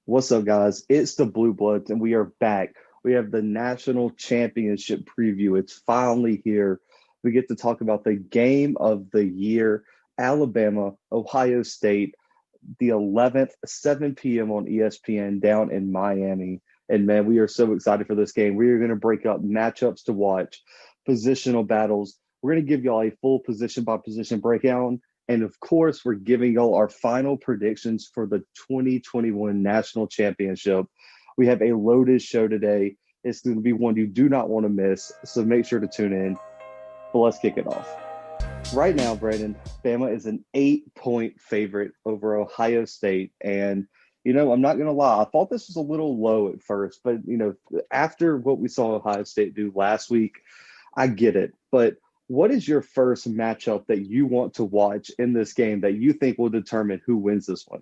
What's up, guys? It's the Bluebloods, and we are back. We have the national championship preview. It's finally here. We get to talk about the game of the year, Alabama, Ohio State, the 11th, 7 p.m. on ESPN down in Miami. And man, we are so excited for this game. We are going to break up matchups to watch, positional battles. We're going to give y'all a full position by position breakdown. And of course, we're giving y'all our final predictions for the 2021 National Championship. We have a loaded show today. It's going to be one you do not want to miss. So make sure to tune in. But let's kick it off. Right now, Brandon, Bama is an 8-point favorite over Ohio State. And, I'm not going to lie. I thought this was a little low at first. But, after what we saw Ohio State do last week, I get it. But what is your first matchup that you want to watch in this game that you think will determine who wins this one?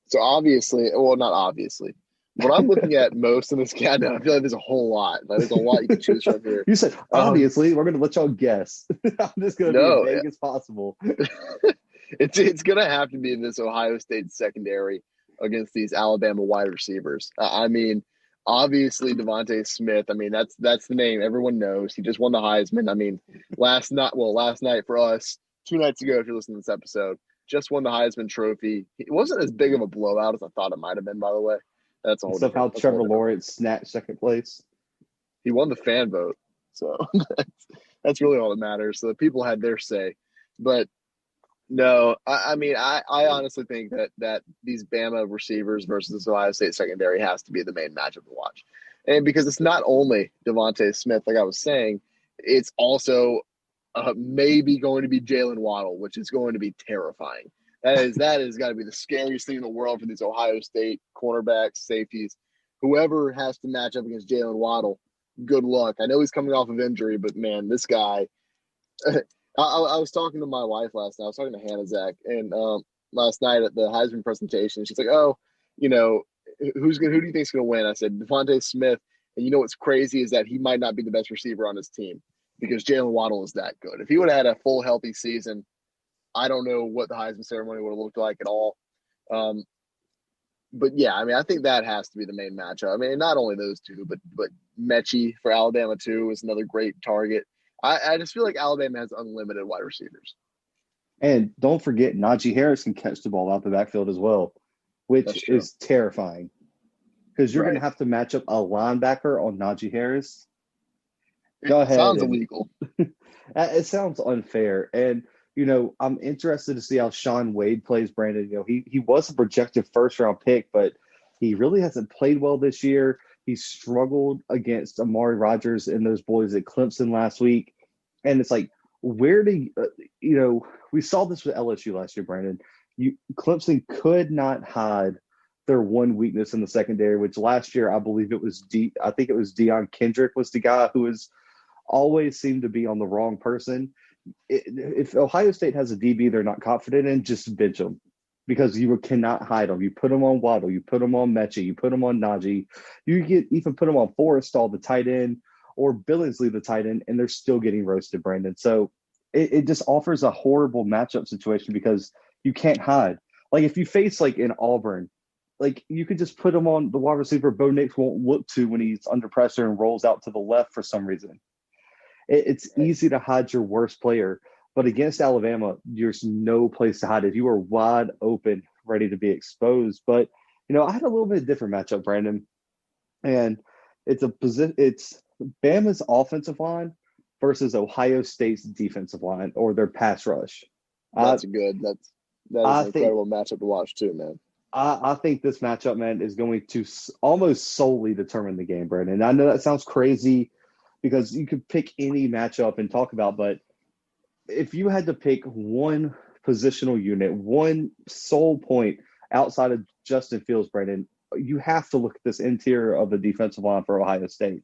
So obviously, well, not obviously. What I'm looking at most in this game, I feel like there's a whole lot. Like, there's a lot you can choose from here. You said, obviously, we're going to let y'all guess. I'm just going to be as vague as possible. It's going to have to be this Ohio State secondary against these Alabama wide receivers. Obviously, Devontae Smith. That's the name everyone knows. He just won the Heisman. Last night for us, 2 nights ago, if you're listening to this episode, just won the Heisman Trophy. It wasn't as big of a blowout as I thought it might have been, by the way. That's a whole somehow Trevor Lawrence snatched second place. He won the fan vote, so that's really all that matters. So the people had their say, but no, I honestly think that these Bama receivers versus this Ohio State secondary has to be the main matchup to watch, and because it's not only Devontae Smith, like I was saying, it's also maybe going to be Jalen Waddle, which is going to be terrifying. That has got to be the scariest thing in the world for these Ohio State cornerbacks, safeties, whoever has to match up against Jalen Waddle. Good luck. I know he's coming off of injury, but man, this guy. I was talking to my wife last night. I was talking to Hannah Zach, and last night at the Heisman presentation, she's like, "Oh, who do you think's going to win?" I said Devontae Smith, and what's crazy is that he might not be the best receiver on his team because Jalen Waddle is that good. If he would have had a full healthy season, I don't know what the Heisman ceremony would have looked like at all. But yeah, I think that has to be the main matchup. Not only those two, but Mechie for Alabama too is another great target. I just feel like Alabama has unlimited wide receivers. And don't forget, Najee Harris can catch the ball out the backfield as well, which is terrifying because you're going to have to match up a linebacker on Najee Harris. Go ahead. Sounds illegal. It sounds unfair. And, I'm interested to see how Shaun Wade plays, Brandon. He was a projected first-round pick, but he really hasn't played well this year. He struggled against Amari Rodgers and those boys at Clemson last week. And it's like, where do we saw this with LSU last year, Brandon. Clemson could not hide their one weakness in the secondary, which last year I believe it was Deion Kendrick was the guy who was always seemed to be on the wrong person. If Ohio State has a DB they're not confident in, just bench them because you cannot hide them. You put them on Waddle, you put them on Mechie, you put them on Najee. You even put them on Forrestall, the tight end, or Billingsley, the tight end, and they're still getting roasted, Brandon. So it just offers a horrible matchup situation because you can't hide. Like if you face like in Auburn, like you could just put him on the wide receiver Bo Nix won't look to when he's under pressure and rolls out to the left for some reason. It's easy to hide your worst player, but against Alabama, there's no place to hide it. You are wide open, ready to be exposed. But I had a little bit different matchup, Brandon, and it's Bama's offensive line versus Ohio State's defensive line or their pass rush. That is an incredible matchup to watch too, man. I think this matchup, man, is going to almost solely determine the game, Brandon. I know that sounds crazy because you could pick any matchup and talk about, but if you had to pick one positional unit, one sole point outside of Justin Fields, Brandon, you have to look at this interior of the defensive line for Ohio State.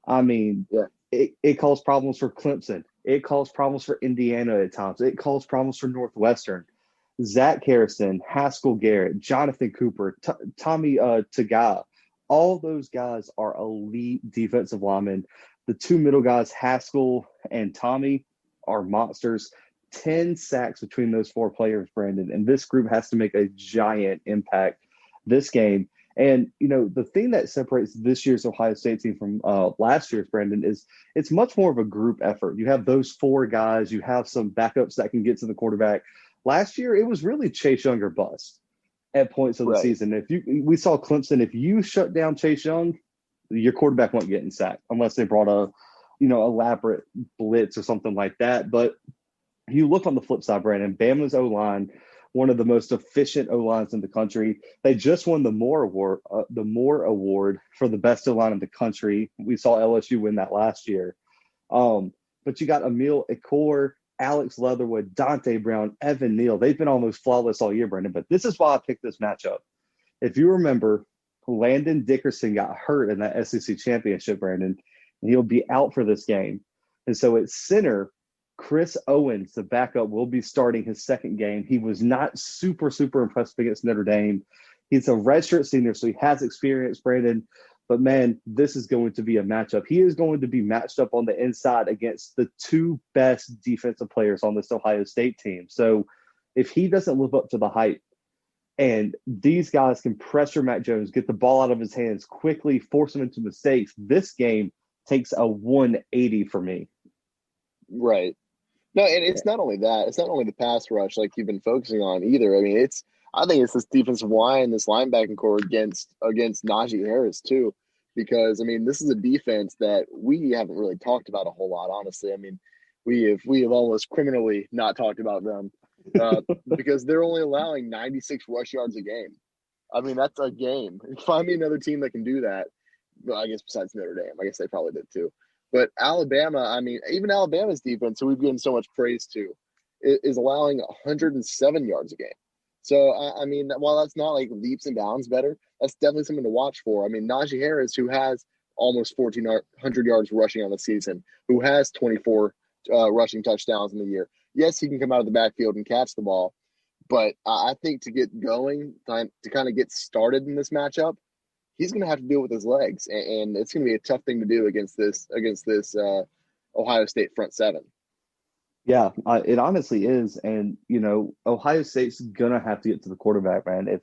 It caused problems for Clemson. It caused problems for Indiana at times. It caused problems for Northwestern. Zach Harrison, Haskell Garrett, Jonathan Cooper, Tommy Taga, all those guys are elite defensive linemen. The two middle guys, Haskell and Tommy, are monsters. 10 sacks between those four players, Brandon, and this group has to make a giant impact this game. And, the thing that separates this year's Ohio State team from last year's, Brandon, is it's much more of a group effort. You have those four guys, you have some backups that can get to the quarterback. Last year, it was really Chase Young or bust at points of the Right. season. We saw Clemson, if you shut down Chase Young, your quarterback won't get in sack unless they brought a, elaborate blitz or something like that. But you look on the flip side, Brandon, Bama's O-line, one of the most efficient O-lines in the country. They just won the Moore Award for the best O-line in the country. We saw LSU win that last year. But you got Emil Ekor, Alex Leatherwood, Dante Brown, Evan Neal. They've been almost flawless all year, Brandon. But this is why I picked this matchup. If you remember, Landon Dickerson got hurt in that SEC championship, Brandon, and he'll be out for this game. And so at center, Chris Owens, the backup, will be starting his second game. He was not super, super impressive against Notre Dame. He's a redshirt senior, so he has experience, Brandon. But, man, this is going to be a matchup. He is going to be matched up on the inside against the two best defensive players on this Ohio State team. So if he doesn't live up to the hype and these guys can pressure Mac Jones, get the ball out of his hands quickly, force him into mistakes, this game takes a 180 for me. Right. No, and it's not only that. It's not only the pass rush like you've been focusing on either. I mean, I think it's this defensive line, this linebacking core against Najee Harris too, because I mean, this is a defense that we haven't really talked about a whole lot, honestly. I mean, we have almost criminally not talked about them because they're only allowing 96 rush yards a game. I mean, that's a game. Find me another team that can do that. Well, I guess besides Notre Dame, I guess they probably did too. But Alabama, I mean, even Alabama's defense, who we've given so much praise to, is allowing 107 yards a game. So, I mean, while that's not like leaps and bounds better, that's definitely something to watch for. I mean, Najee Harris, who has almost 1,400 yards rushing on the season, who has 24 rushing touchdowns in the year. Yes, he can come out of the backfield and catch the ball. But I think to get going, to kind of get started in this matchup, he's going to have to deal with his legs, and it's going to be a tough thing to do against this Ohio State front seven. Yeah, it honestly is. And, Ohio State's going to have to get to the quarterback, man. If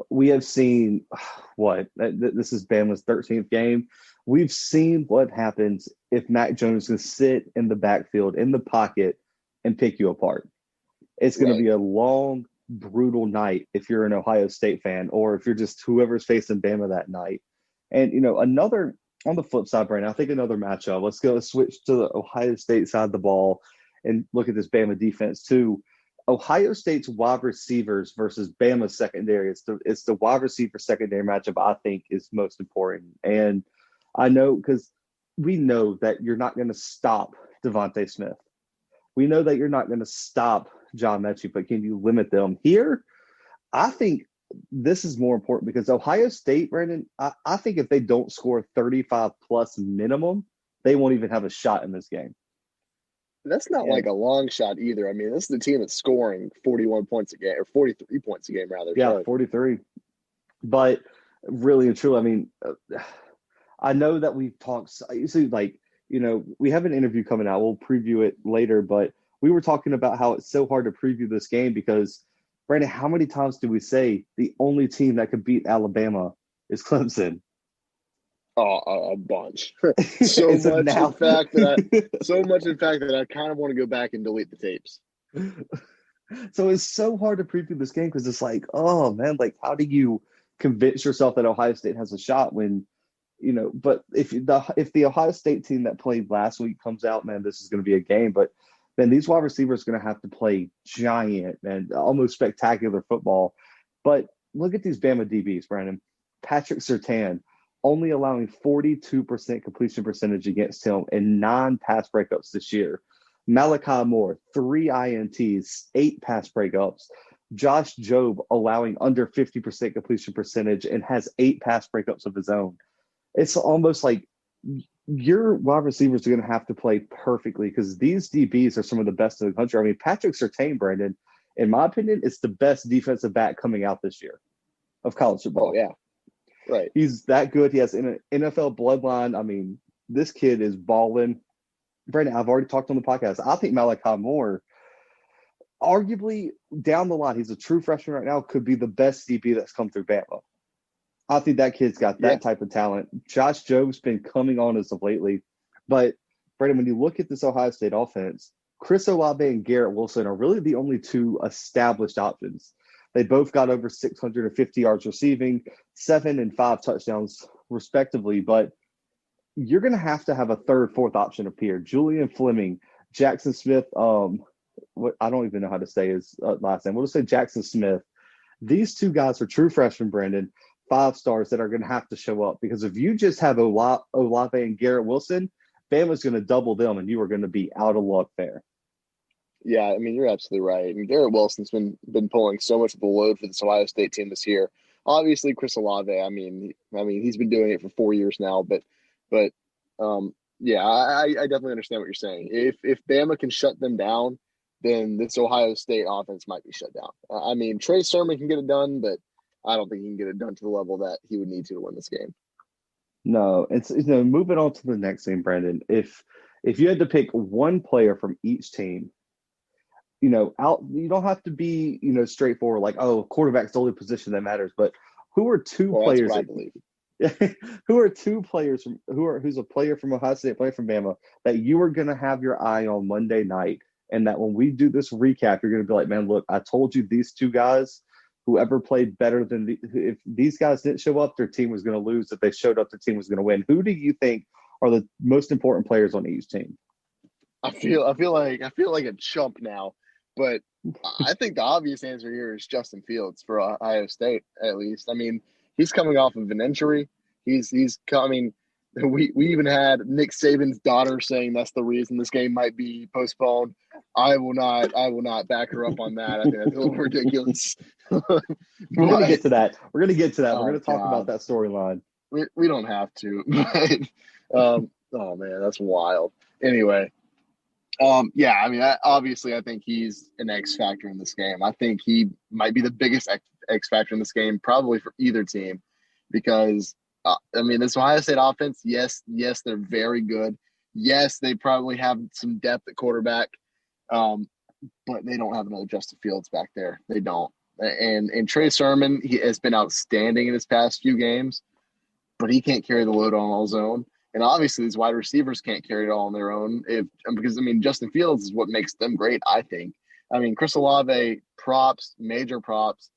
we have seen this is Bama's 13th game. We've seen what happens if Mac Jones can sit in the backfield, in the pocket, and pick you apart. It's going to be a long, brutal night if you're an Ohio State fan or if you're just whoever's facing Bama that night. And, another on the flip side, Brandon, I think another matchup. Let's switch to the Ohio State side of the ball and look at this Bama defense too. Ohio State's wide receivers versus Bama's secondary. It's the wide receiver secondary matchup I think is most important. And I know because we know that you're not going to stop Devontae Smith. We know that you're not going to stop John Mechie, but can you limit them? Here, I think this is more important because Ohio State, Brandon, I think if they don't score 35 plus minimum, they won't even have a shot in this game. That's not like a long shot either. I mean, this is the team that's scoring 41 points a game, or 43 points a game, rather. Yeah, 43. But really and truly, I mean, I know that we've talked, we have an interview coming out. We'll preview it later, but we were talking about how it's so hard to preview this game because, Brandon, how many times do we say the only team that could beat Alabama is Clemson? A bunch. So much, in fact, that I kind of want to go back and delete the tapes. So it's so hard to preview this game because it's like, oh man, like how do you convince yourself that Ohio State has a shot when, but if the Ohio State team that played last week comes out, man, this is going to be a game. But then these wide receivers are going to have to play giant and almost spectacular football. But look at these Bama DBs, Brandon. Patrick Surtain only allowing 42% completion percentage against him and 9 pass breakups this year. Malachi Moore, 3 INTs, 8 pass breakups. Josh Jobe allowing under 50% completion percentage and has 8 pass breakups of his own. It's almost like your wide receivers are going to have to play perfectly because these DBs are some of the best in the country. I mean, Patrick Surtain, Brandon, in my opinion, is the best defensive back coming out this year of college football. Oh, yeah. Right. He's that good. He has an NFL bloodline. I mean, this kid is balling. Brandon, I've already talked on the podcast. I think Malachi Moore, arguably down the line, he's a true freshman right now, could be the best DB that's come through Bama. I think that kid's got Yeah. that type of talent. Josh Job's been coming on as of lately. But, Brandon, when you look at this Ohio State offense, Chris Olave and Garrett Wilson are really the only two established options. They both got over 650 yards receiving, 7 and 5 touchdowns, respectively. But you're going to have a third, fourth option appear. Julian Fleming, Jackson Smith, what I don't even know how to say his last name. We'll just say Jackson Smith. These two guys are true freshmen, Brandon, 5 stars that are going to have to show up because if you just have Olave and Garrett Wilson, Bama's going to double them, and you are going to be out of luck there. Yeah, I mean, you're absolutely right. And Garrett Wilson's been pulling so much of the load for this Ohio State team this year. Obviously, Chris Olave. I mean, he's been doing it for 4 years now. But, yeah, I definitely understand what you're saying. If Bama can shut them down, then this Ohio State offense might be shut down. I mean, Trey Sermon can get it done, but I don't think he can get it done to the level that he would need to win this game. No, it's moving on to the next thing, Brandon. If you had to pick one player from each team, you don't have to be straightforward like, oh, quarterback's the only position that matters, but who are two Well, that's players what I that believe. who are two players who's a player from Ohio State, player from Bama that you are going to have your eye on Monday night, and that when we do this recap, you're going to be like, man, look, I told you these two guys, whoever played better than if these guys didn't show up, their team was going to lose. If they showed up, their team was going to win. Who do you think are the most important players on each team? I feel like a chump now, but I think the obvious answer here is Justin Fields for Ohio State. At least, I mean, he's coming off of an injury. He's coming. We even had Nick Saban's daughter saying that's the reason this game might be postponed. I will not back her up on that. I think that's a little ridiculous. We're going to But get to that. We're going to get to that. We're oh going to talk about god, that storyline. we don't have to. Oh man, that's wild. Anyway, yeah, I mean, obviously, I think he's an X factor in this game. I think he might be the biggest X factor in this game, probably for either team, because I mean, this Ohio State offense, yes, they're very good. Yes, they probably have some depth at quarterback, um, but they don't have another Justin Fields back there. They don't. And Trey Sermon, he has been outstanding in his past few games, but he can't carry the load on his own. And obviously, these wide receivers can't carry it all on their own. Because I mean, Justin Fields is what makes them great. I think. I mean, Chris Olave, props, major props.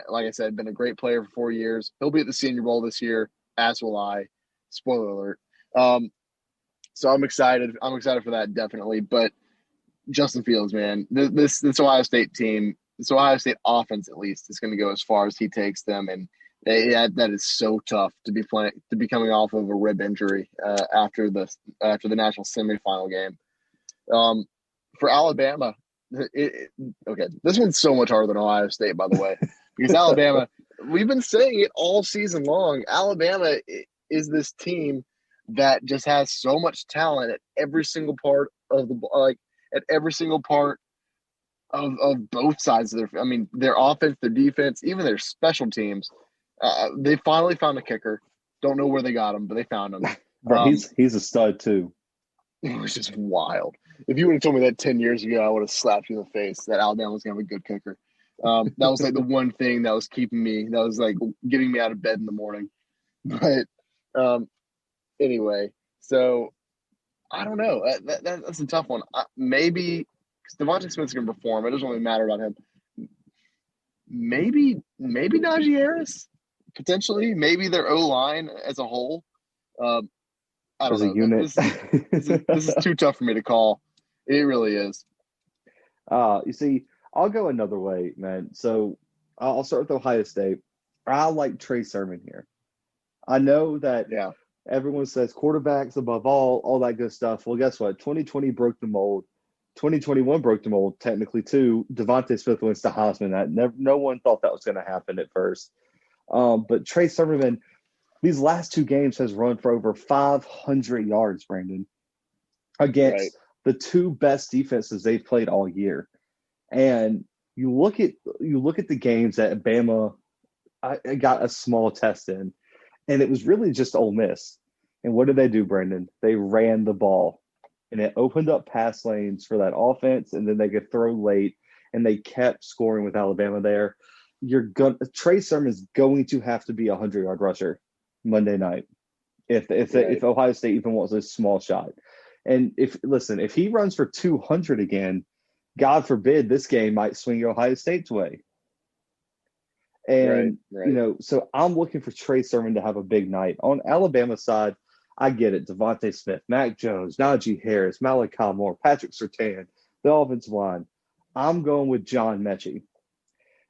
Like I said, been a great player for 4 years. He'll be at the Senior Bowl this year, as will I. Spoiler alert. So I'm excited. I'm excited for that definitely. But Justin Fields, man, this Ohio State team, this Ohio State offense at least is going to go as far as he takes them, and that is so tough to be coming off of a rib injury after the national semifinal game. For Alabama, okay, this one's so much harder than Ohio State, by the way, because Alabama, we've been saying it all season long. Alabama is this team that just has so much talent at every single part of the like at every single part of both sides of their. I mean, their offense, their defense, even their special teams. They finally found a kicker. Don't know where they got him, but they found him. Bro, he's a stud too. It was just wild. If you would have told me that 10 years ago, I would have slapped you in the face that Alabama was going to have a good kicker. That was like the one thing that was keeping me, that was like getting me out of bed in the morning. But anyway, so I don't know. That's a tough one. Maybe because Devontae Smith's going to perform. It doesn't really matter about him. Maybe Najee Harris, potentially. Maybe their O-line as a whole. I don't As a know. unit. This is too tough for me to call. It really is. You see, I'll go another way, man. So I'll start with Ohio State. I like Trey Sermon here. I know that Yeah. everyone says quarterbacks above all that good stuff. Well, guess what? 2020 broke the mold. 2021 broke the mold, technically, too. Devontae Smith wins the Heisman. No one thought that was going to happen at first. But Trey Sermon, these last two games has run for over 500 yards, Brandon, Right. against the two best defenses they've played all year. And you look at the games that Bama I got a small test in, and it was really just Ole Miss. And what did they do, Brandon? They ran the ball, and it opened up pass lanes for that offense, and then they could throw late, and they kept scoring with Alabama there. Trey Sermon's going to have to be a 100-yard rusher Monday night if Right. Ohio State even wants a small shot. And if he runs for 200 again, God forbid this game might swing Ohio State's way. Right. And Right. so I'm looking for Trey Sermon to have a big night. On Alabama's side, I get it. Devontae Smith, Mac Jones, Najee Harris, Malachi Moore, Patrick Surtain, the offensive line. I'm going with John Mechie.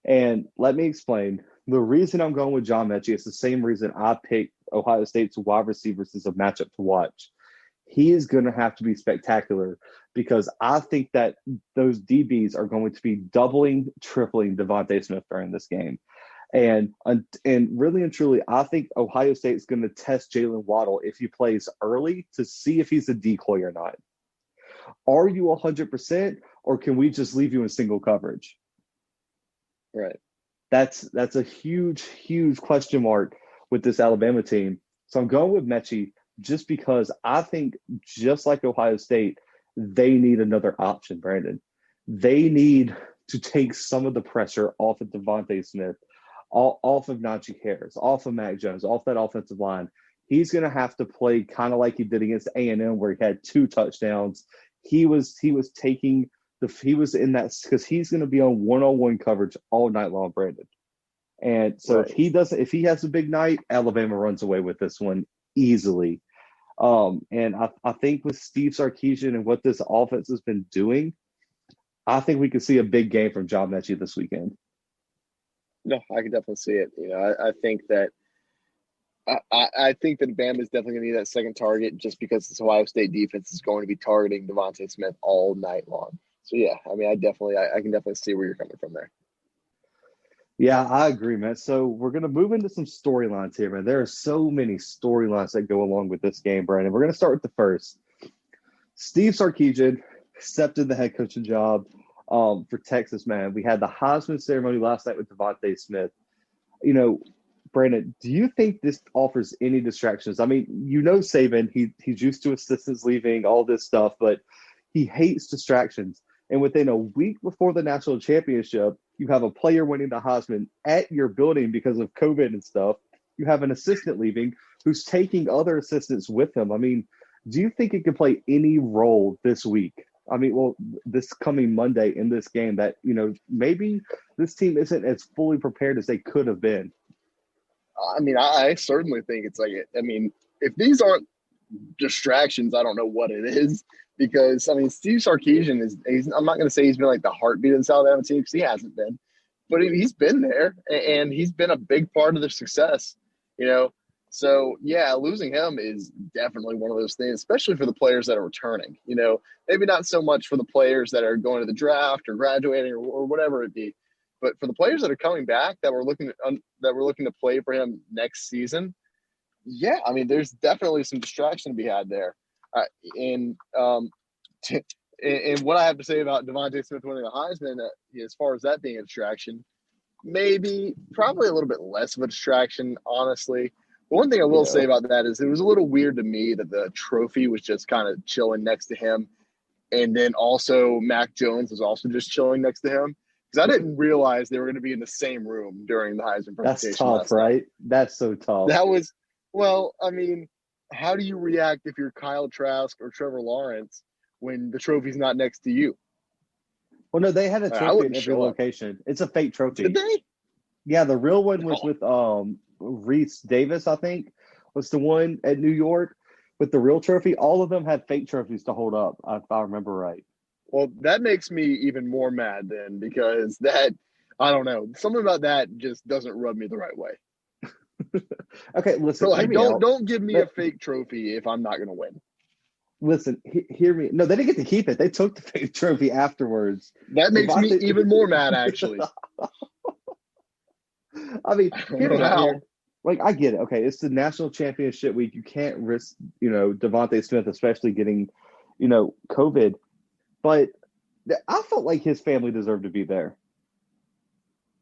And let me explain. The reason I'm going with John Mechie is the same reason I picked Ohio State's wide receivers as a matchup to watch. He is going to have to be spectacular because I think that those DBs are going to be doubling, tripling Devontae Smith during this game. And really and truly, I think Ohio State is going to test Jalen Waddle if he plays early to see if he's a decoy or not. Are you 100%, or can we just leave you in single coverage? Right. That's a huge, huge question mark with this Alabama team. So I'm going with Mechie just because I think, just like Ohio State, they need another option, Brandon. They need to take some of the pressure off of Devontae Smith, off of Najee Harris, off of Mac Jones, off that offensive line. He's going to have to play kind of like he did against A&M, where he had 2 touchdowns. He was taking he was in that because he's going to be on one-on-one coverage all night long, Brandon. And so Right. if he has a big night, Alabama runs away with this one easily. And I think with Steve Sarkisian and what this offense has been doing, I think we could see a big game from John Mechie this weekend. No, I can definitely see it. I think that I think that Bama is definitely going to be that second target just because this Ohio State defense is going to be targeting Devontae Smith all night long. So yeah, I mean, I can definitely see where you're coming from there. Yeah, I agree, man. So we're going to move into some storylines here, man. There are so many storylines that go along with this game, Brandon. We're going to start with the first. Steve Sarkisian accepted the head coaching job for Texas, man. We had the Heisman ceremony last night with Devontae Smith. Brandon, do you think this offers any distractions? I mean, Saban, he's used to assistants leaving, all this stuff, but he hates distractions. And within a week before the national championship, you have a player winning the Heisman at your building because of COVID and stuff. You have an assistant leaving who's taking other assistants with him. I mean, do you think it could play any role this week? I mean, well, this coming Monday in this game that, maybe this team isn't as fully prepared as they could have been. I mean, I certainly think it's like, I mean, if these aren't distractions, I don't know what it is. Because, I mean, Steve Sarkisian I'm not going to say he's been like the heartbeat of the Alabama team because he hasn't been. But he's been there and he's been a big part of their success, So, yeah, losing him is definitely one of those things, especially for the players that are returning. Maybe not so much for the players that are going to the draft or graduating or whatever it be. But for the players that are coming back that were looking to play for him next season, yeah, I mean, there's definitely some distraction to be had there. And what I have to say about Devontae Smith winning the Heisman, as far as that being a distraction, probably a little bit less of a distraction, honestly. But one thing I will say about that is it was a little weird to me that the trophy was just kind of chilling next to him. And then also Mac Jones was also just chilling next to him. Because I didn't realize they were going to be in the same room during the Heisman presentation. That's tough, right? That's so tough. That was, well, I mean, how do you react if you're Kyle Trask or Trevor Lawrence when the trophy's not next to you? Well, no, they had a trophy at every location. It's a fake trophy. Did they? Yeah, the real one was with Reese Davis, I think, was the one at New York with the real trophy. All of them had fake trophies to hold up, if I remember right. Well, that makes me even more mad then because I don't know. Something about that just doesn't rub me the right way. Okay, listen. So, don't give me a fake trophy if I'm not going to win. Listen, hear me. No, they didn't get to keep it. They took the fake trophy afterwards. That makes me even more mad, actually. I mean, hear me out here. Like, I get it. Okay, it's the national championship week. You can't risk, Devontae Smith, especially getting, COVID. But I felt like his family deserved to be there.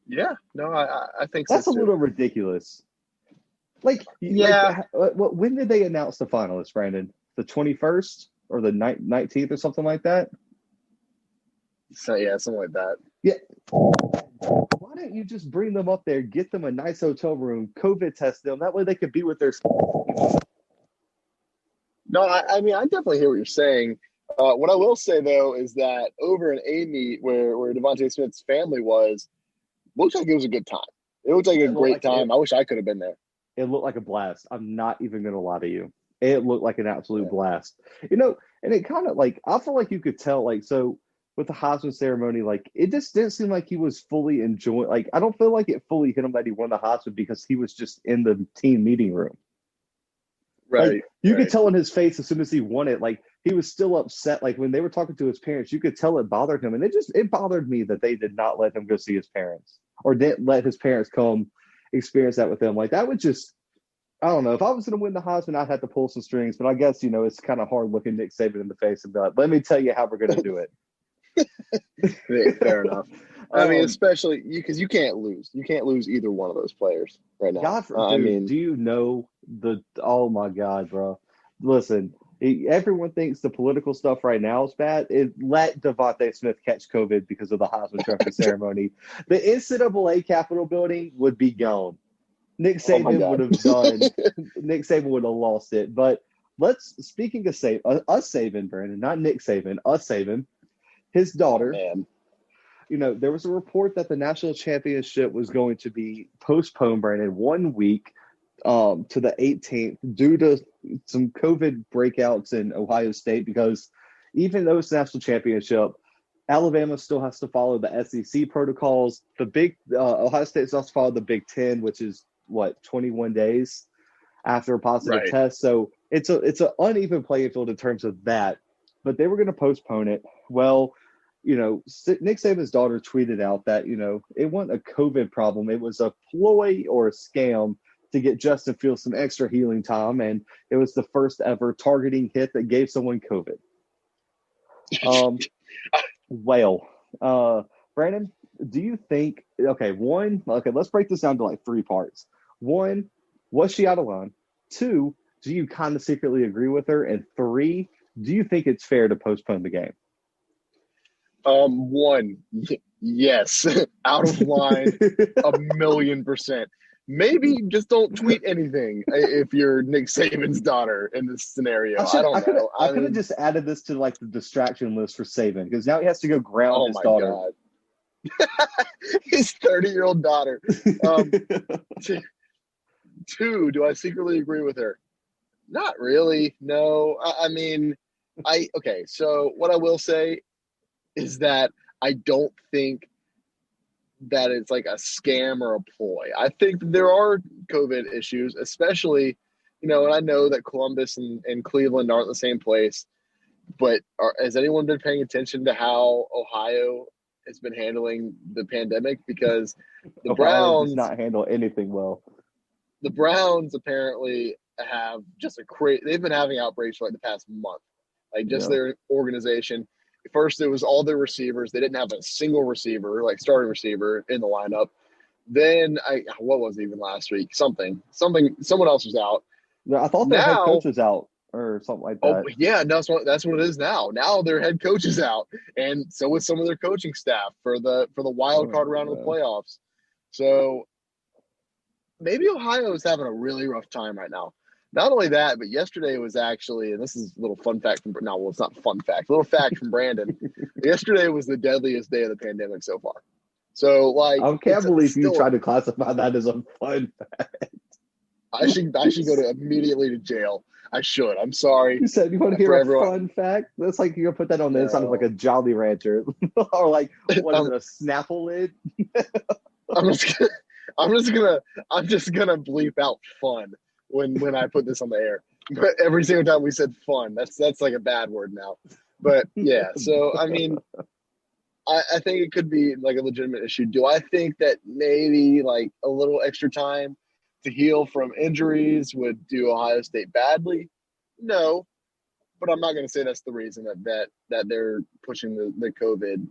Yeah, no, I think that's so a little ridiculous. Like, yeah. When did they announce the finalists, Brandon? The 21st or the 19th or something like that? So, yeah, something like that. Yeah. Why don't you just bring them up there, get them a nice hotel room, COVID test them? That way they could be with their. No, I mean, I definitely hear what you're saying. What I will say though is that over in A meet where Devontae Smith's family was, looked like it was a good time. It looked like a It looked great like time. I wish I could have been there. it looked like a blast. I'm not even gonna lie to you. It looked like an absolute Yeah. blast. And it kind of like I feel like you could tell like so with the Heisman ceremony, like it just didn't seem like he was fully enjoying. Like I don't feel like it fully hit him that he won the Heisman because he was just in the team meeting room. Like Right, you could right. tell in his face as soon as he won it, like he was still upset. Like when they were talking to his parents, you could tell it bothered him, and it bothered me that they did not let him go see his parents or didn't let his parents come experience that with him. Like that would just I don't know. If I was going to win the Heisman, I'd have to pull some strings. But I guess it's kind of hard looking Nick Saban in the face and be like, "Let me tell you how we're going to do Yeah, fair it." enough. I mean, especially because you can't lose. You can't lose either one of those players right now. I Dude, mean, do you know the? Oh my God, bro! Listen, everyone thinks the political stuff right now is bad. Let Devontae Smith catch COVID because of the Heisman Trophy ceremony. The NCAA Capitol building would be gone. Nick oh my Saban would God. have done. Nick Saban would have lost it. But speaking of Saban, us Saban, Brandon, not Nick Saban, us Saban, his Oh daughter. man. There was a report that the national championship was going to be postponed, Brandon, 1 week to the 18th due to some COVID breakouts in Ohio State because even though it's a national championship, Alabama still has to follow the SEC protocols. The big Ohio State still has to follow the Big Ten, which is what 21 days after a positive Right. test. So it's an uneven playing field in terms of that. But they were going to postpone it. Well, Nick Saban's daughter tweeted out that it wasn't a COVID problem; it was a ploy or a scam to get Justin Fields some extra healing time, and it was the first ever targeting hit that gave someone COVID. Um, well, Brandon, do you think? Okay, let's break this down to like three parts. One, was she out of line? Two, do you kind of secretly agree with her? And three, do you think it's fair to postpone the game? One, yes, out of line, 1,000,000%. Maybe just don't tweet anything if you're Nick Saban's daughter in this I scenario. I should don't know. I I could have mean, just added this to like the distraction list for Saban because now he has to go ground oh his my daughter. God. His 30-year-old daughter. Um, t- Two, do I secretly agree with her? Not really. No. I mean, okay. So what I will say is that I don't think that it's like a scam or a ploy. I think that there are COVID issues, especially, and I know that Columbus and Cleveland aren't the same place, but has anyone been paying attention to how Ohio has been handling the pandemic? Because the Ohio does Browns, not handle anything well. the Browns apparently have just they've been having outbreaks for like the past month, like just Yeah. their organization. First, it was all their receivers. They didn't have a single receiver, like starting receiver in the lineup. Then what was it even last week? Someone else was out. I thought their head Now, coach was out or something like oh that. yeah, that's what it is now. Now their head coach is out, and so is some of their coaching staff for the wild card round of the Oh, playoffs. So maybe Ohio is having a really rough time right now. Not only that, but yesterday was actually, and this is a little fun fact from no, well, it's not fun fact, a little fact from Brandon. Yesterday was the deadliest day of the pandemic so far. So like, I can't it's believe you still. tried to classify that as a fun fact. I should go to immediately to jail. I should. I'm sorry You said you want to hear for a everyone. fun fact? That's like you're gonna put that on the inside of like a No, Jolly Rancher, or like what is I'm, it, a Snapple lid? I'm just gonna, I'm just gonna, I'm just gonna bleep out fun when I put this on the air. But every single time we said fun, that's like a bad word now. But yeah, so I mean, I think it could be like a legitimate issue. Do I think that maybe like a little extra time to heal from injuries would do Ohio State badly? No, but I'm not going to say that's the reason that they're pushing the COVID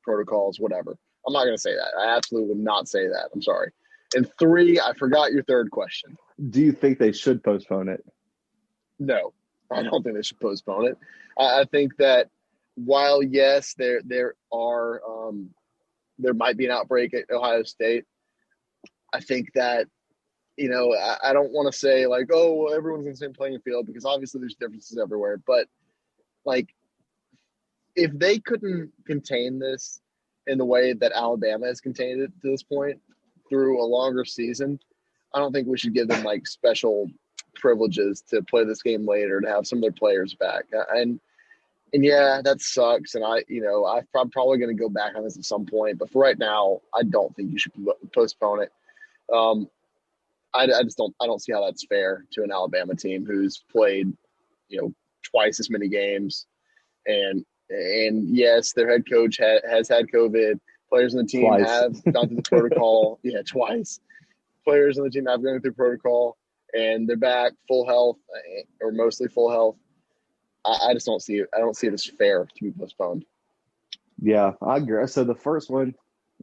protocols, whatever. I'm not going to say that. I absolutely would not say that. I'm sorry. And three, I forgot your third question. Do you think they should postpone it? No, I don't think they should postpone it. I think that while yes, there are there might be an outbreak at Ohio State. I think that, I don't want to say like, oh, well, everyone's in the same playing field, because obviously there's differences everywhere. But like, if they couldn't contain this in the way that Alabama has contained it to this point through a longer season, I don't think we should give them like special privileges to play this game later, to have some of their players back. And yeah, that sucks. And I'm probably going to go back on this at some point. But for right now, I don't think you should postpone it. I just don't see how that's fair to an Alabama team who's played, twice as many games. And yes, their head coach has had COVID. Players on the team Twice. have gone through the protocol. Yeah, twice. Players on the team have gone through protocol, and they're back full health, or mostly full health. I just don't see it. I don't see it as fair to be postponed. Yeah, I agree. So the first one,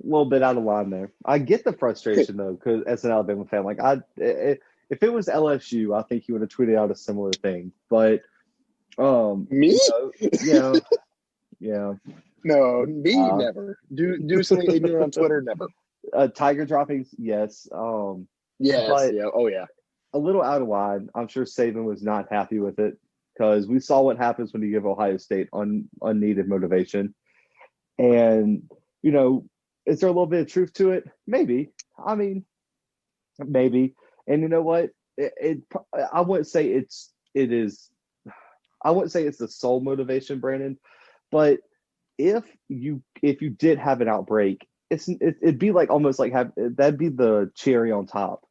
a little bit out of line there. I get the frustration though, because as an Alabama fan, like if it was LSU, I think he would have tweeted out a similar thing. But Me? Yeah. No, me never. Do something ignorant on Twitter, never. Tiger droppings, yes. Yes, but yeah, oh yeah. A little out of line. I'm sure Saban was not happy with it, because we saw what happens when you give Ohio State unneeded motivation. And, is there a little bit of truth to it? Maybe. I mean, maybe. And you know what? I wouldn't say it is. I wouldn't say it's the sole motivation, Brandon. But if you did have an outbreak, it'd be like almost like that'd be the cherry on top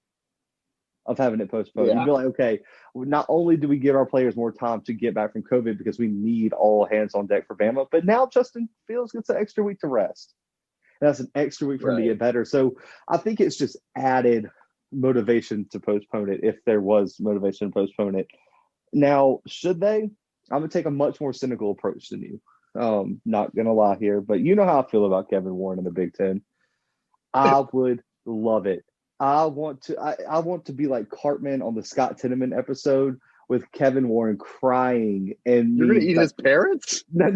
of having it postponed. Yeah. You'd be like, okay, not only do we give our players more time to get back from COVID because we need all hands on deck for Bama, but now Justin Fields gets an extra week to rest. And that's an extra week for him to get better. So I think it's just added motivation to postpone it, if there was motivation to postpone it. Now, should they? I'm going to take a much more cynical approach than you. Not going to lie here, but you know how I feel about Kevin Warren in the Big Ten. I would love it. I want to be like Cartman on the Scott Tenorman episode with Kevin Warren crying, and you're gonna eat his parents. No,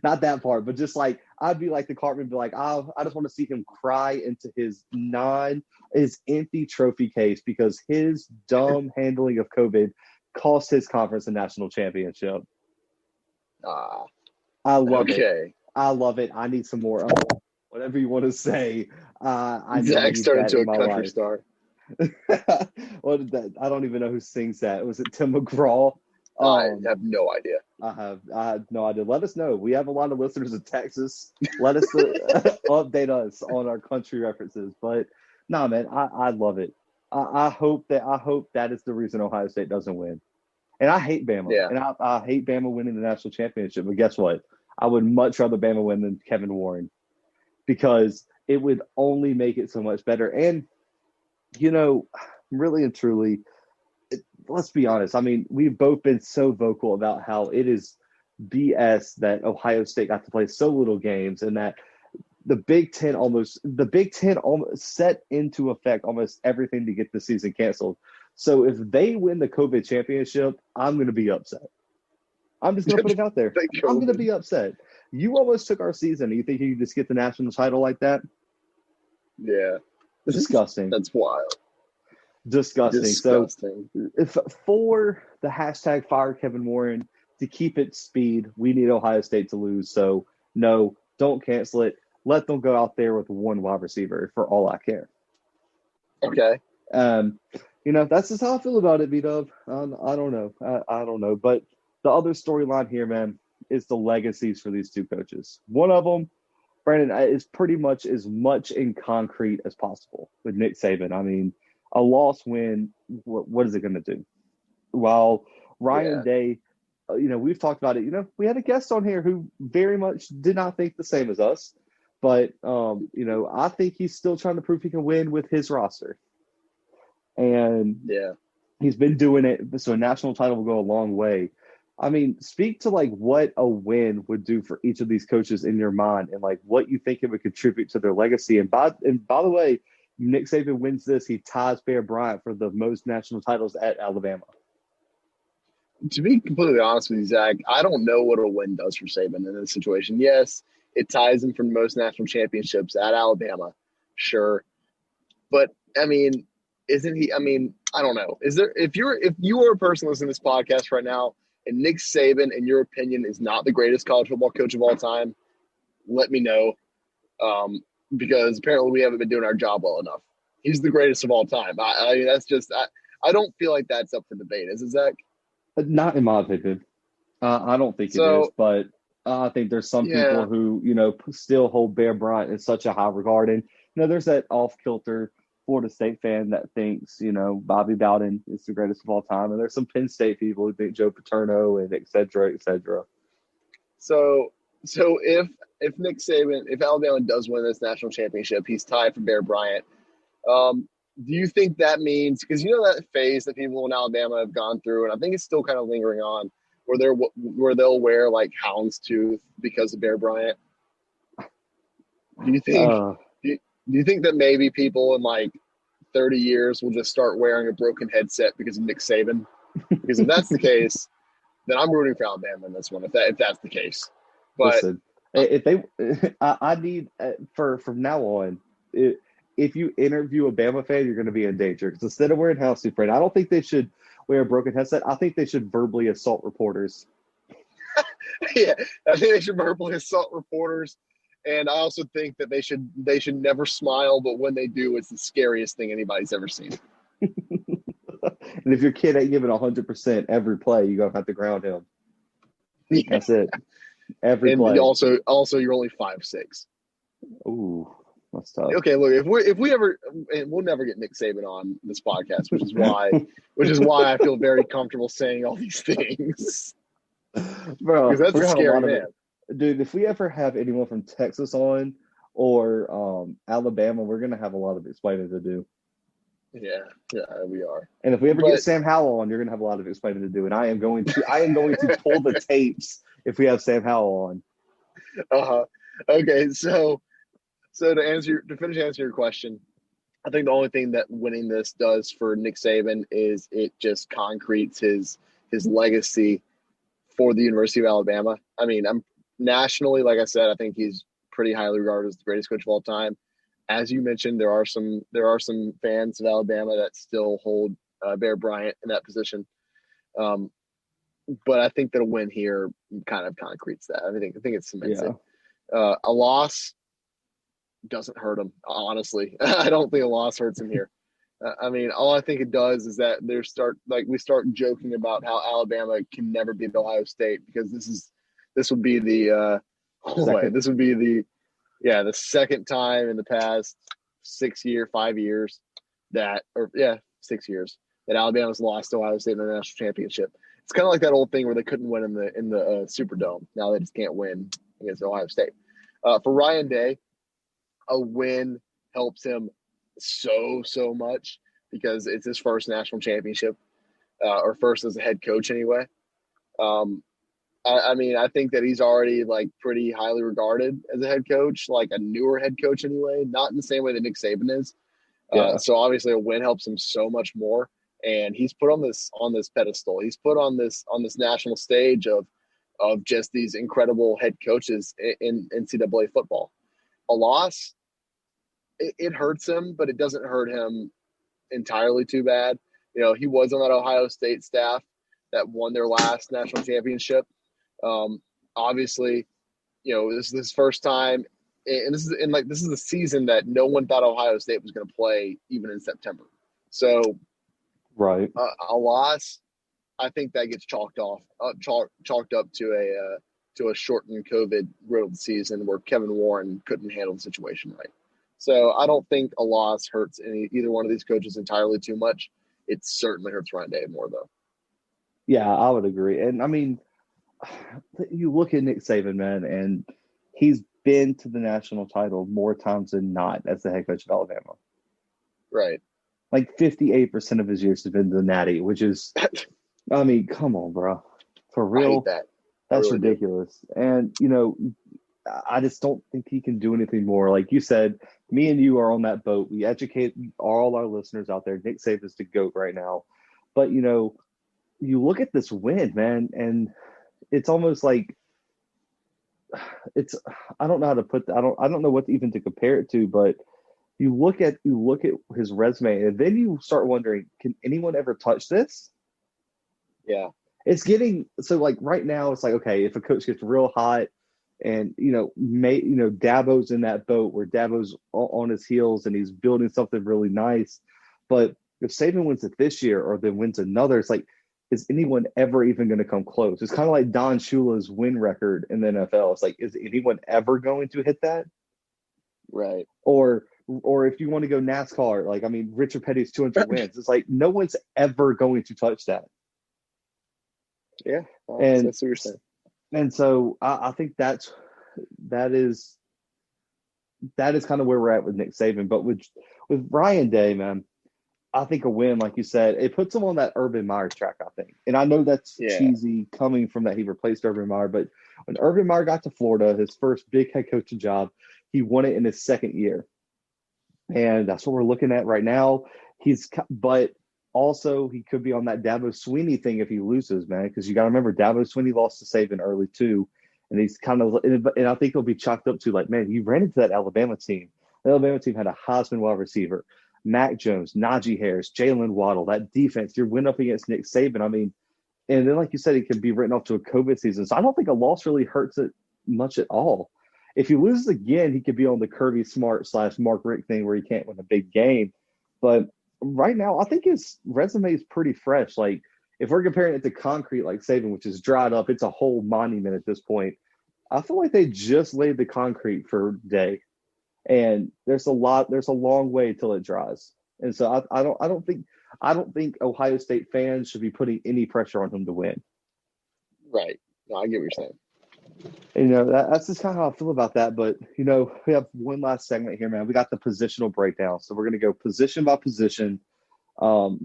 not that part. But just like, I'd be like the Cartman, be like, I just want to see him cry into his empty trophy case, because his dumb handling of COVID cost his conference a national championship. I love it. I love it. I need some more. Whatever you want to say. Zach turned into a country star. What is that? I don't even know who sings that. Was it Tim McGraw? I have no idea. I have no idea. Let us know. We have a lot of listeners in Texas. Let us update us on our country references. But no, man, I love it. I hope that is the reason Ohio State doesn't win. And I hate Bama. Yeah. And I hate Bama winning the national championship. But guess what? I would much rather Bama win than Kevin Warren, because it would only make it so much better. And, really and truly, let's be honest. I mean, we've both been so vocal about how it is BS that Ohio State got to play so little games, and that the Big Ten almost set into effect almost everything to get the season canceled. So if they win the COVID championship, I'm going to be upset. I'm just going to put it out there. I'm going to be upset. You almost took our season. You think you could just get the national title like that? Yeah. Disgusting. That's wild. Disgusting. So if for the hashtag fire Kevin Warren to keep its speed, we need Ohio State to lose. So no, don't cancel it. Let them go out there with one wide receiver for all I care. Okay. That's just how I feel about it, B-Dub. I don't know. I don't know. But the other storyline here, man, is the legacies for these two coaches. One of them, Brandon, is pretty much as much in concrete as possible with Nick Saban. I mean, a loss win, what is it going to do? While Ryan Day, we've talked about it. We had a guest on here who very much did not think the same as us. But, I think he's still trying to prove he can win with his roster. And he's been doing it. So a national title will go a long way. I mean, speak to like what a win would do for each of these coaches in your mind, and like what you think it would contribute to their legacy. And by the way, Nick Saban wins this, he ties Bear Bryant for the most national titles at Alabama. To be completely honest with you, Zach, I don't know what a win does for Saban in this situation. Yes, It ties him for most national championships at Alabama, sure. But I mean, isn't he? I mean, I don't know. Is there if you are a person listening to this podcast right now, and Nick Saban, in your opinion, is not the greatest college football coach of all time, let me know, because apparently we haven't been doing our job well enough. He's the greatest of all time. I mean, that's just I don't feel like that's up for debate, is it, Zach? Not in my opinion. I don't think it is, So but I think there's some yeah, people who, still hold Bear Bryant in such a high regard. And, there's that off kilter Florida State fan that thinks, Bobby Bowden is the greatest of all time. And there's some Penn State people who think Joe Paterno and et cetera, et cetera. so if Nick Saban, if Alabama does win this national championship, he's tied for Bear Bryant. Do you think that means, because that phase that people in Alabama have gone through, and I think it's still kind of lingering on, where they'll wear like houndstooth because of Bear Bryant? Do you think Uh, do you think that maybe people in like 30 years will just start wearing a broken headset because of Nick Saban? Because if that's the case, then I'm rooting for Alabama in this one. If that's the case, but Listen, if they, I need from now on, if you interview a Bama fan, you're going to be in danger because instead of wearing house suit, I don't think they should wear a broken headset. I think they should verbally assault reporters. yeah, I think they should verbally assault reporters, and I also think that they should never smile, but when they do, it's the scariest thing anybody's ever seen. And if your kid ain't giving 100% every play, you're gonna have to ground him. Yeah. That's it. Every And play. also you're only 5'6". Ooh, that's tough. Okay, look, if we ever, and we'll never get Nick Saban on this podcast, which is why I feel very comfortable saying all these things. Bro, Because that's we're a gonna have a scary lot of man. it. Dude, if we ever have anyone from Texas on or Alabama, we're gonna have a lot of explaining to do. Yeah, we are. And if we ever get But Sam Howell on, you're gonna have a lot of explaining to do. And I am going to pull the tapes if we have Sam Howell on. Okay, so to finish answering your question, I think the only thing that winning this does for Nick Saban is it just concretes his legacy for the University of Alabama. I mean, I'm nationally, like I said, I think he's pretty highly regarded as the greatest coach of all time. As you mentioned, there are some fans of Alabama that still hold Bear Bryant in that position. But I think that a win here kind of concretes that. I think it cements Yeah. it. A loss doesn't hurt him, honestly. I don't think a loss hurts him here. I mean, all I think it does is that we start joking about how Alabama can never beat Ohio State because this would be the Second. this would be the second time in the past 5 years 6 years that Alabama's lost to Ohio State in the national championship. It's kind of like that old thing where they couldn't win in the Superdome. Now they just can't win against Ohio State. For Ryan Day, a win helps him so much because it's his first national championship, or first as a head coach anyway. I mean, I think that he's already like pretty highly regarded as a head coach, like a newer head coach anyway, not in the same way that Nick Saban is. Yeah. So obviously a win helps him so much more. And he's put on this pedestal. He's put on this national stage of just these incredible head coaches in NCAA football. A loss, it hurts him, but it doesn't hurt him entirely too bad. He was on that Ohio State staff that won their last national championship. Obviously, this is his first time, and this is the season that no one thought Ohio State was going to play even in September. So, Right. a loss, I think that gets chalked up to a shortened COVID riddled season where Kevin Warren couldn't handle the situation right. So I don't think a loss hurts either one of these coaches entirely too much. It certainly hurts Ryan Day more though. Yeah, I would agree. And I mean, you look at Nick Saban, man, and he's been to the national title more times than not as the head coach of Alabama. Right. Like 58% of his years has been the Natty, which is, I mean, come on, bro. For I hate real, that. that's really ridiculous. Do. And, I just don't think he can do anything more. Like you said, me and you are on that boat. We educate all our listeners out there. Nick Saban is the GOAT right now. But, you look at this win, man, and it's almost like it's I don't know how to put that. I don't know what even to compare it to, but you look at his resume and then you start wondering, can anyone ever touch this? Yeah. It's getting so like right now it's like okay, if a coach gets real hot and Dabo's in that boat where Dabo's on his heels and he's building something really nice, but if Saban wins it this year or then wins another, it's like is anyone ever even going to come close? It's kind of like Don Shula's win record in the NFL. It's like is anyone ever going to hit that? Right. Or if you want to go NASCAR, like I mean Richard Petty's 200 wins. It's like no one's ever going to touch that. Yeah. And That's what you're saying. And so I think that is kind of where we're at with Nick Saban. But with Ryan Day, man, I think a win, like you said, it puts him on that Urban Meyer track, I think. And I know that's Yeah. cheesy coming from that he replaced Urban Meyer, but when Urban Meyer got to Florida, his first big head coaching job, he won it in his second year. And that's what we're looking at right now. But also he could be on that Dabo Swinney thing if he loses, man, because you got to remember Dabo Swinney lost to Saban early too. And he's kind of, and I think he'll be chalked up to like, man, you ran into that Alabama team. The Alabama team had a Heisman wide receiver, Mac Jones, Najee Harris, Jalen Waddle. That defense, you're went up against Nick Saban. I mean, and then like you said, he can be written off to a COVID season. So I don't think a loss really hurts it much at all. If he loses again, he could be on the Kirby Smart / Mark Richt thing where he can't win a big game. But right now, I think his resume is pretty fresh. Like if we're comparing it to concrete like Saban, which is dried up, it's a whole monument at this point. I feel like they just laid the concrete for Day, and there's a long way till it dries. And so I don't think Ohio State fans should be putting any pressure on him to win. Right. No, I get what you're saying. That's just kind of how I feel about that. But we have one last segment here, man. We got the positional breakdown, so we're going to go position by position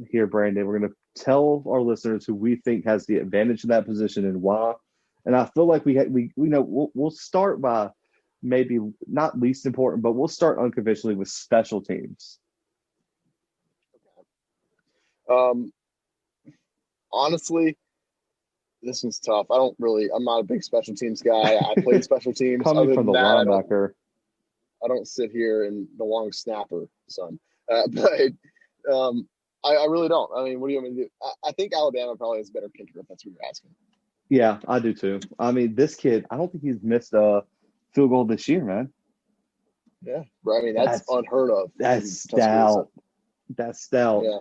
here, Brandon. We're going to tell our listeners who we think has the advantage in that position and why. And I feel like we'll start by maybe not least important, but we'll start unconventionally with special teams. Honestly, this one's tough. I'm not a big special teams guy. I played special teams. Coming from the linebacker. I don't sit here in the long snapper, son. But I really don't. I mean, what do you want me to do? I think Alabama probably has a better kicker if that's what you're asking. Yeah, I do too. I mean, this kid, I don't think he's missed a field goal this year, man. Yeah, I mean that's unheard of. That's stout. That's stout. Yeah.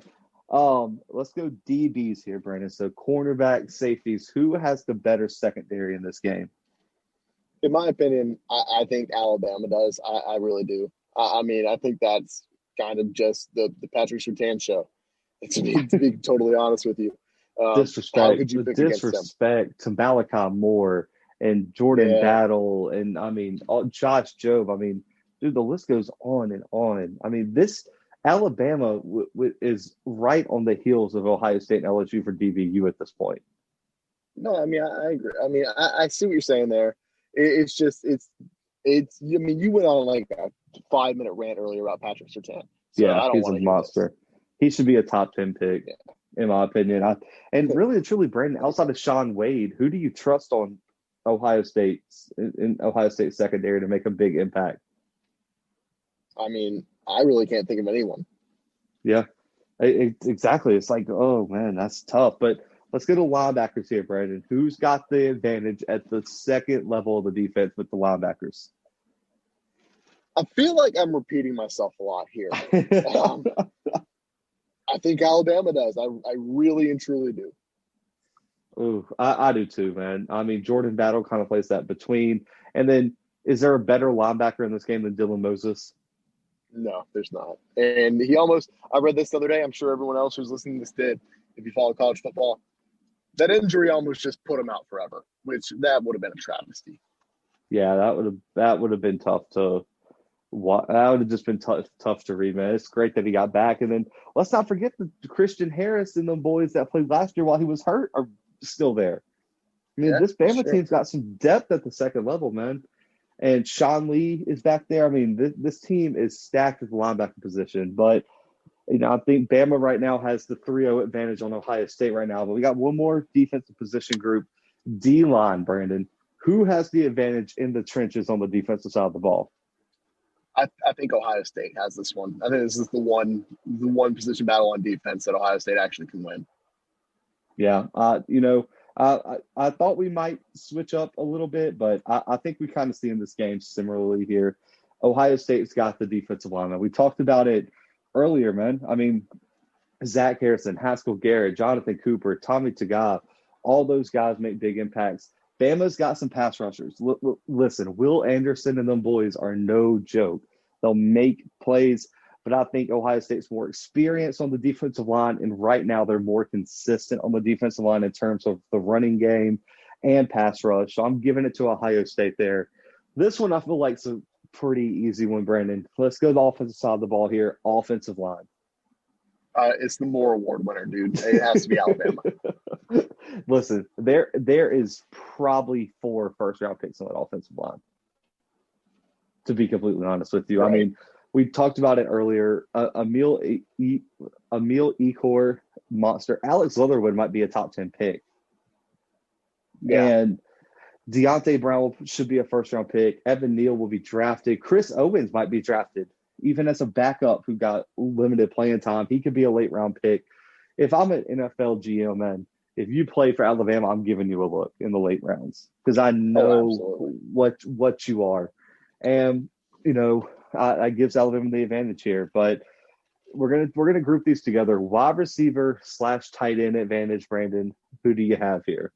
Let's go DBs here, Brandon. So cornerback, safeties. Who has the better secondary in this game? In my opinion, I think Alabama does. I really do. I mean, I think that's kind of just the Patrick Surtain show. To be totally honest with you. Disrespect to Malachi Moore and Jordan Battle and I mean Josh Jobe. I mean, dude, the list goes on and on. I mean, this Alabama is right on the heels of Ohio State and LSU for DBU at this point. No, I mean I agree. I mean I see what you're saying there. It's just it's. I mean, you went on like a 5-minute rant earlier about Patrick Surtain. So yeah, he's a monster. He should be a top 10 pick. Yeah. In my opinion. And really and truly, Brandon, outside of Sean Wade, who do you trust on Ohio State secondary to make a big impact? I mean, I really can't think of anyone. Yeah, exactly. It's like, oh, man, that's tough. But let's go to linebackers here, Brandon. Who's got the advantage at the second level of the defense with the linebackers? I feel like I'm repeating myself a lot here. I think Alabama does. I really and truly do. Ooh, I do too, man. I mean, Jordan Battle kind of plays that between. And then is there a better linebacker in this game than Dylan Moses? No, there's not. And I read this the other day. I'm sure everyone else who's listening to this did, if you follow college football. That injury almost just put him out forever, which that would have been a travesty. Yeah, that would have been tough to that would have just been tough to read, man. It's great that he got back. And then let's not forget the Christian Harris and the boys that played last year while he was hurt are still there. I mean, this Bama team's got some depth at the second level, man. And Sean Lee is back there. I mean, this team is stacked at the linebacker position. But, I think Bama right now has the 3-0 advantage on Ohio State right now. But we got one more defensive position group, D-line, Brandon. Who has the advantage in the trenches on the defensive side of the ball? I think Ohio State has this one. I think this is the one position battle on defense that Ohio State actually can win. Yeah, I thought we might switch up a little bit, but I think we kind of see in this game similarly here. Ohio State's got the defensive lineman. We talked about it earlier, man. I mean, Zach Harrison, Haskell Garrett, Jonathan Cooper, Tommy Taga, all those guys make big impacts. Bama's got some pass rushers. Listen, Will Anderson and them boys are no joke. They'll make plays, but I think Ohio State's more experienced on the defensive line, and right now they're more consistent on the defensive line in terms of the running game and pass rush. So I'm giving it to Ohio State there. This one I feel like it's a pretty easy one, Brandon. Let's go to the offensive side of the ball here. Offensive line. It's the Moore Award winner, dude. It has to be Alabama. Listen, there is probably 4 first-round picks on that offensive line, to be completely honest with you. Right. I mean, we talked about it earlier. Emil Ecor, monster. Alex Leatherwood might be a top 10 pick. Yeah. And Deontay Brown should be a first-round pick. Evan Neal will be drafted. Chris Owens might be drafted, even as a backup who got limited playing time. He could be a late-round pick. If I'm an NFL GM, man, if you play for Alabama, I'm giving you a look in the late rounds because I know what you are. And, that gives Alabama the advantage here. But we're gonna group these together. Wide receiver / tight end advantage, Brandon. Who do you have here?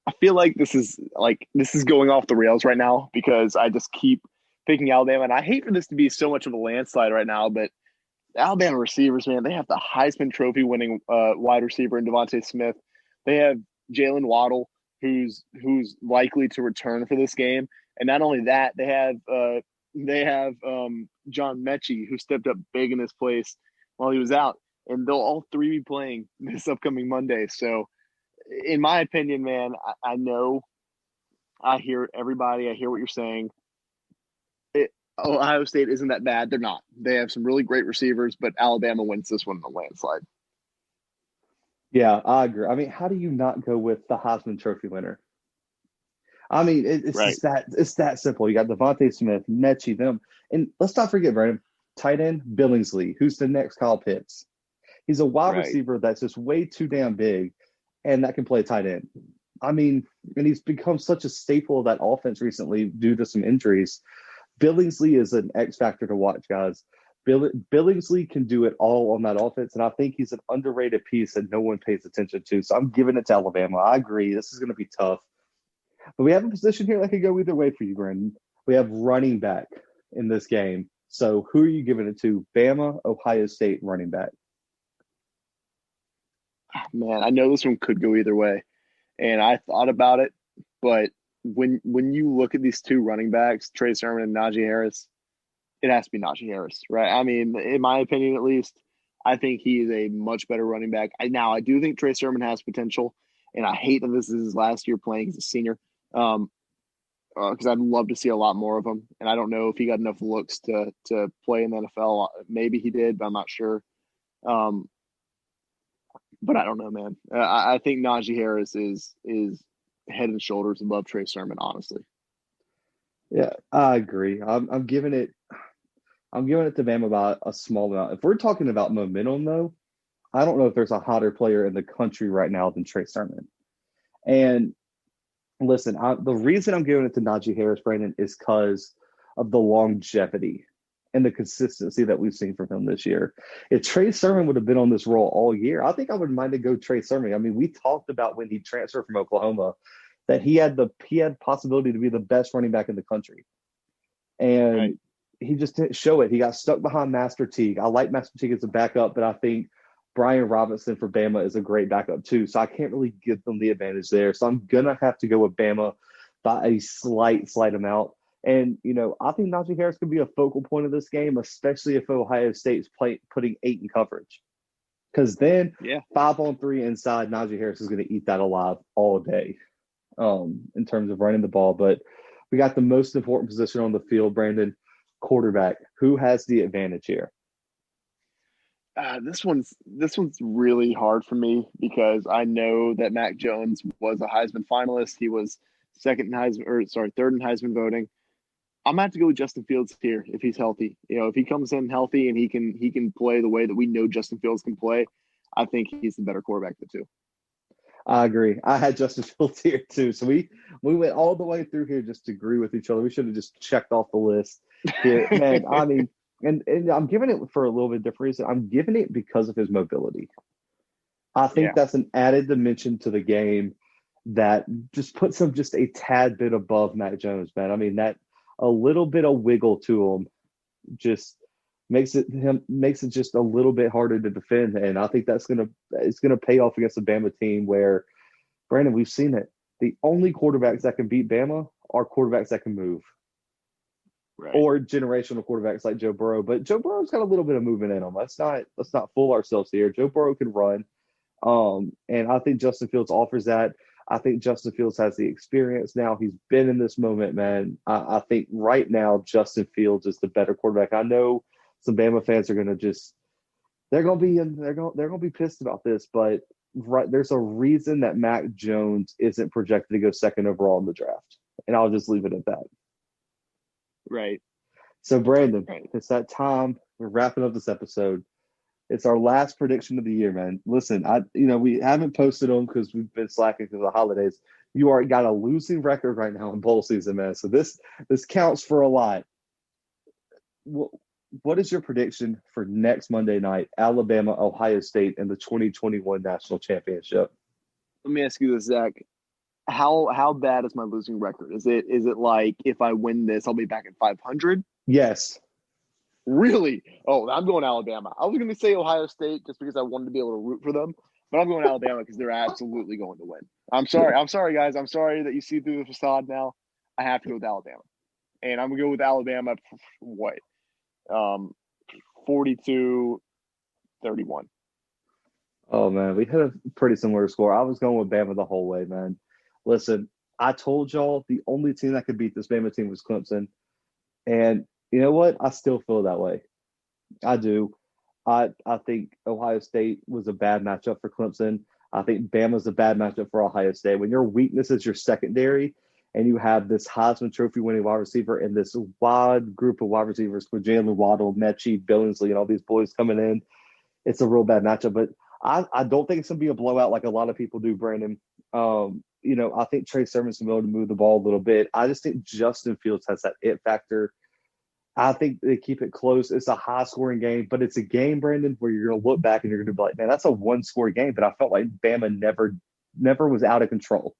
I feel like this is going off the rails right now because I just keep picking Alabama. And I hate for this to be so much of a landslide right now, but Alabama receivers, man, they have the Heisman Trophy winning wide receiver in Devontae Smith. They have Jalen Waddle, who's likely to return for this game, and not only that, they have John Mechie, who stepped up big in this place while he was out, and they'll all 3 be playing this upcoming Monday. So, in my opinion, man, I know, I hear everybody, I hear what you're saying. Ohio State isn't that bad. They're not. They have some really great receivers, but Alabama wins this one in a landslide. Yeah, I agree. I mean, how do you not go with the Heisman Trophy winner? I mean, it's right. It's that simple. You got Devontae Smith, Mechie, them. And let's not forget, Brandon, tight end, Billingsley, who's the next Kyle Pitts. He's a wide receiver that's just way too damn big and that can play tight end. I mean, and he's become such a staple of that offense recently due to some injuries. Billingsley is an X factor to watch, guys. Billingsley can do it all on that offense, and I think he's an underrated piece that no one pays attention to. So I'm giving it to Alabama. I agree. This is going to be tough. But we have a position here that could go either way for you, Brandon. We have running back in this game. So who are you giving it to? Bama, Ohio State running back. Man, I know this one could go either way, and I thought about it, but when you look at these 2 running backs, Trey Sermon and Najee Harris, it has to be Najee Harris, right? I mean, in my opinion, at least, I think he is a much better running back. I do think Trey Sermon has potential, and I hate that this is his last year playing as a senior, because I'd love to see a lot more of him, and I don't know if he got enough looks to play in the NFL. Maybe he did, but I'm not sure. But I don't know, man. I think Najee Harris is head and shoulders above Trey Sermon, honestly. Yeah, I agree. I'm giving it to Bama by a small amount. If we're talking about momentum, though, I don't know if there's a hotter player in the country right now than Trey Sermon. And listen, the reason I'm giving it to Najee Harris, Brandon, is because of the longevity and the consistency that we've seen from him this year. If Trey Sermon would have been on this role all year, I think I would mind to go Trey Sermon. I mean, we talked about when he transferred from Oklahoma that he had possibility to be the best running back in the country. And he just didn't show it. He got stuck behind Master Teague. I like Master Teague as a backup, but I think Brian Robinson for Bama is a great backup too. So I can't really give them the advantage there. So I'm going to have to go with Bama by a slight amount. And, I think Najee Harris could be a focal point of this game, especially if Ohio State's putting 8 in coverage. Because then 5-on-3 inside, Najee Harris is going to eat that alive all day in terms of running the ball. But we got the most important position on the field, Brandon, quarterback. Who has the advantage here? This one's really hard for me because I know that Mac Jones was a Heisman finalist. He was third in Heisman voting. I'm gonna have to go with Justin Fields here if he's healthy. If he comes in healthy and he can play the way that we know Justin Fields can play, I think he's the better quarterback of the two. I agree. I had Justin Fields here too. So we went all the way through here just to agree with each other. We should have just checked off the list here. Man, I mean, and I'm giving it for a little bit different reason. I'm giving it because of his mobility. I think that's an added dimension to the game that just puts him just a tad bit above Mac Jones, man. I mean, that a little bit of wiggle to him just makes it just a little bit harder to defend. And I think it's gonna pay off against the Bama team where, Brandon, we've seen it. The only quarterbacks that can beat Bama are quarterbacks that can move. Right. Or generational quarterbacks like Joe Burrow. But Joe Burrow's got a little bit of movement in him. Let's not fool ourselves here. Joe Burrow can run. And I think Justin Fields offers that. I think Justin Fields has the experience now. He's been in this moment, man. I think right now Justin Fields is the better quarterback. I know some Bama fans are going to they're going to be pissed about this, but there's a reason that Mac Jones isn't projected to go second overall in the draft, and I'll just leave it at that. Right. So Brandon, It's that time. We're wrapping up this episode. It's our last prediction of the year, man. Listen, we haven't posted them because we've been slacking because of the holidays. You are got a losing record right now in bowl season, man. So this counts for a lot. What is your prediction for next Monday night, Alabama, Ohio State, in the 2021 National Championship? Let me ask you this, Zach. How bad is my losing record? Is it like if I win this, I'll be back at 500? Yes. Really? Oh, I'm going Alabama. I was going to say Ohio State just because I wanted to be able to root for them, but I'm going Alabama because they're absolutely going to win. I'm sorry, guys. I'm sorry that you see through the facade now. I have to go with Alabama, and I'm going to go with Alabama. What? 42-31. Oh man, we had a pretty similar score. I was going with Bama the whole way, man. Listen, I told y'all the only team that could beat this Bama team was Clemson, and you know what? I still feel that way. I do. I think Ohio State was a bad matchup for Clemson. I think Bama's a bad matchup for Ohio State. When your weakness is your secondary and you have this Heisman Trophy winning wide receiver and this wide group of wide receivers with Jalen Waddle, Mechie, Billingsley, and all these boys coming in, it's a real bad matchup. But I don't think it's going to be a blowout like a lot of people do, Brandon. I think Trey Sermon's going to be able to move the ball a little bit. I just think Justin Fields has that it factor. I think they keep it close. It's a high-scoring game, but it's a game, Brandon, where you're going to look back and you're going to be like, man, that's a one-score game. But I felt like Bama never was out of control.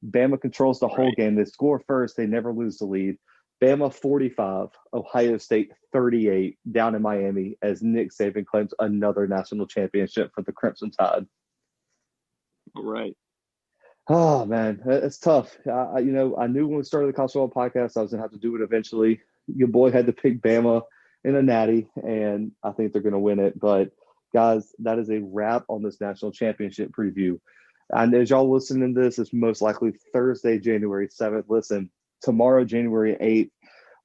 Bama controls the whole game. They score first. They never lose the lead. Bama 45, Ohio State 38 down in Miami as Nick Saban claims another national championship for the Crimson Tide. Right. Oh, man, it's tough. I knew when we started the College Football Podcast, I was going to have to do it eventually. Your boy had to pick Bama in a natty, and I think they're going to win it. But, guys, that is a wrap on this national championship preview. And as y'all listening to this, it's most likely Thursday, January 7th. Listen, tomorrow, January 8th,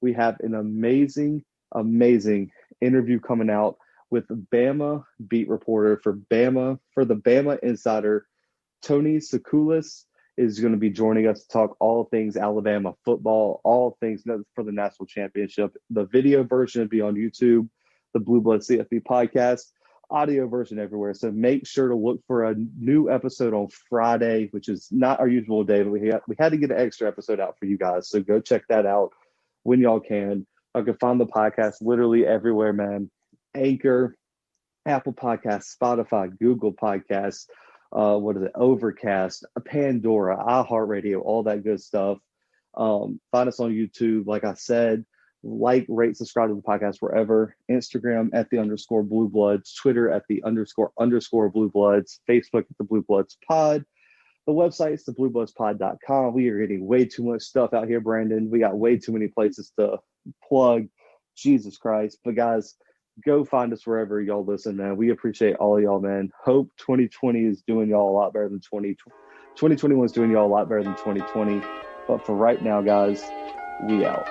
we have an amazing, amazing interview coming out with Bama beat reporter for the Bama Insider, Tony Sakulis is going to be joining us to talk all things Alabama football, all things for the national championship. The video version will be on YouTube, the Bluebloods CFB podcast, audio version everywhere. So make sure to look for a new episode on Friday, which is not our usual day, but we had to get an extra episode out for you guys. So go check that out when y'all can. I can find the podcast literally everywhere, man. Anchor, Apple Podcasts, Spotify, Google Podcasts, Overcast, Pandora, iHeartRadio, all that good stuff. Find us on YouTube. Like I said, like, rate, subscribe to the podcast wherever. Instagram at the _Bluebloods, Twitter at the __ Bluebloods, Facebook at the Bluebloods Pod. The website is thebluebloodspod.com. We are getting way too much stuff out here, Brandon. We got way too many places to plug. Jesus Christ. But guys, go find us wherever y'all listen, man. We appreciate all of y'all, man. Hope 2020 is doing y'all a lot better than 2021 is doing y'all a lot better than 2020. But for right now, guys, we out.